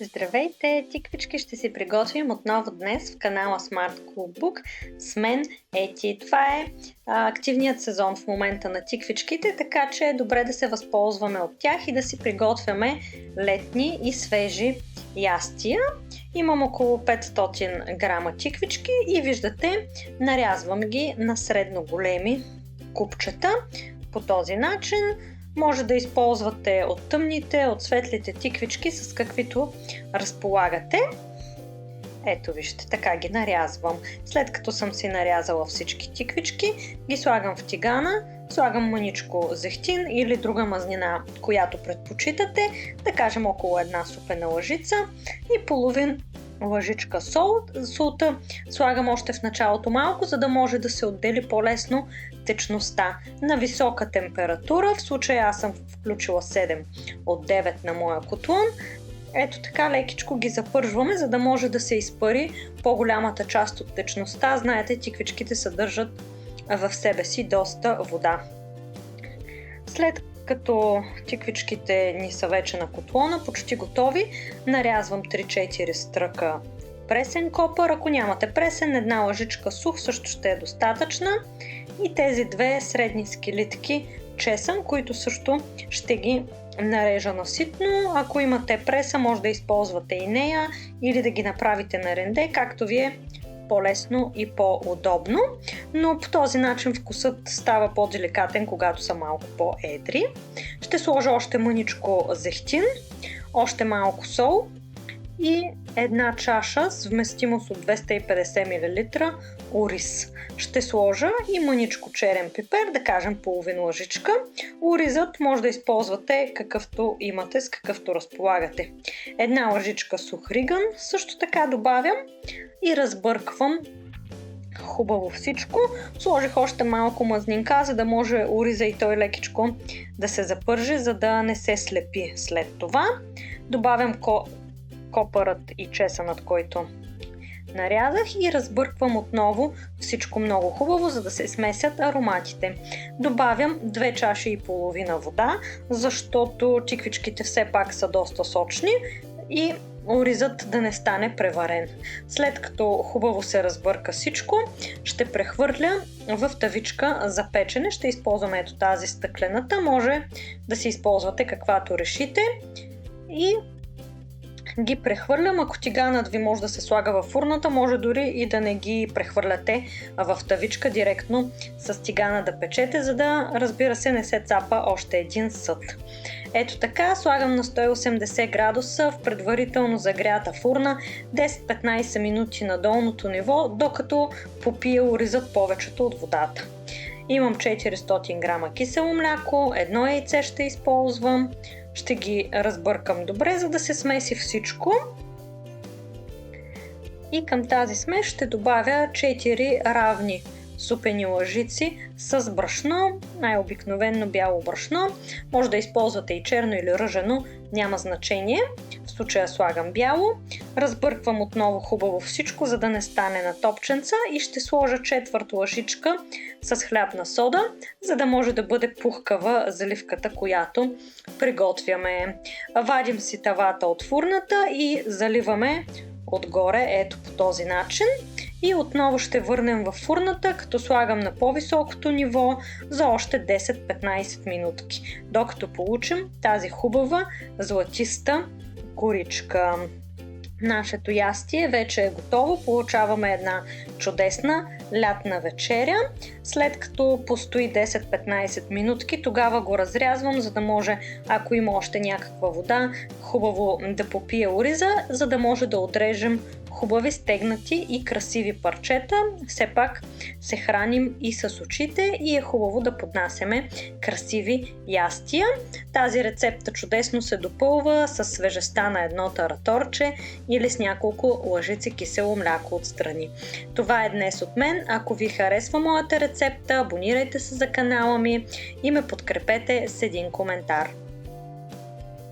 Здравейте, тиквички! Ще си приготвим отново днес в канала Smart Cookbook с мен Ети. Това е активният сезон в момента на тиквичките, така че е добре да се възползваме от тях и да си приготвяме летни и свежи ястия. Имам около 500 грама тиквички и виждате, нарязвам ги на средно големи купчета. По този начин може да използвате от тъмните, от светлите тиквички, с каквито разполагате. Ето вижте, така ги нарязвам. След като съм си нарязала всички тиквички, ги слагам в тигана, слагам мъничко зехтин или друга мазнина, която предпочитате, да кажем около една супена лъжица и половин лъжичка солта. Слагам още в началото малко, за да може да се отдели по-лесно течността. На висока температура, в случая аз съм включила 7 от 9 на моя котлон. Ето така лекичко ги запържваме, за да може да се изпари по-голямата част от течността. Знаете, тиквичките съдържат в себе си доста вода. След като тиквичките ни са вече на котлона, почти готови, нарязвам 3-4 стръка пресен копър. Ако нямате пресен, една лъжичка сух също ще е достатъчна. И тези две средни скелитки чесън, които също ще ги нарежа на ситно. Ако имате преса, може да използвате и нея или да ги направите на ренде, както ви е по-лесно и по-удобно, но по този начин вкусът става по-деликатен, когато са малко по-едри. Ще сложа още мъничко зехтин, още малко сол и една чаша с вместимост от 250 мл ориз. Ще сложа и мъничко черен пипер, да кажем половин лъжичка. Оризът може да използвате какъвто имате, с какъвто разполагате. Една лъжичка сух риган също така добавям и разбърквам хубаво всичко. Сложих още малко мазнинка, за да може ориза и той лекичко да се запържи, за да не се слепи след това. Добавям копърът и чесънът, който нарязах и разбърквам отново всичко много хубаво, за да се смесят ароматите. Добавям 2 чаши и половина вода, защото тиквичките все пак са доста сочни и оризът да не стане преварен. След като хубаво се разбърка всичко, ще прехвърля в тавичка за печене. Ще използваме ето тази стъклената, може да си използвате каквато решите и ги прехвърлям. Ако тиганът ви може да се слага във фурната, може дори и да не ги прехвърляте в тавичка, директно с тигана да печете, за да, разбира се, не се цапа още един съд. Ето така, слагам на 180 градуса в предварително загрята фурна 10-15 минути на долното ниво, докато попие оризът повечето от водата. Имам 400 грама кисело мляко, едно яйце ще използвам. Ще ги разбъркам добре, за да се смеси всичко. И към тази смес ще добавя 4 равни супени лъжици с брашно, най-обикновено бяло брашно. Може да използвате и черно или ръжено, няма значение. В случая слагам бяло. Разбърквам отново хубаво всичко, за да не стане на топченца и ще сложа четвърт лъжичка с хлябна сода, за да може да бъде пухкава заливката, която приготвяме. Вадим си тавата от фурната и заливаме отгоре, ето по този начин. И отново ще върнем във фурната, като слагам на по-високото ниво за още 10-15 минутки, докато получим тази хубава златиста коричка. Нашето ястие вече е готово, получаваме една чудесна лятна вечеря. След като постои 10-15 минутки, тогава го разрязвам, за да може, ако има още някаква вода, хубаво да попие ориза, за да може да отрежем хубави стегнати и красиви парчета. Все пак се храним и с очите и е хубаво да поднасяме красиви ястия. Тази рецепта чудесно се допълва с свежестта на едно тараторче или с няколко лъжици кисело мляко отстрани. Това е днес от мен. Ако ви харесва моята рецепта, абонирайте се за канала ми и ме подкрепете с един коментар.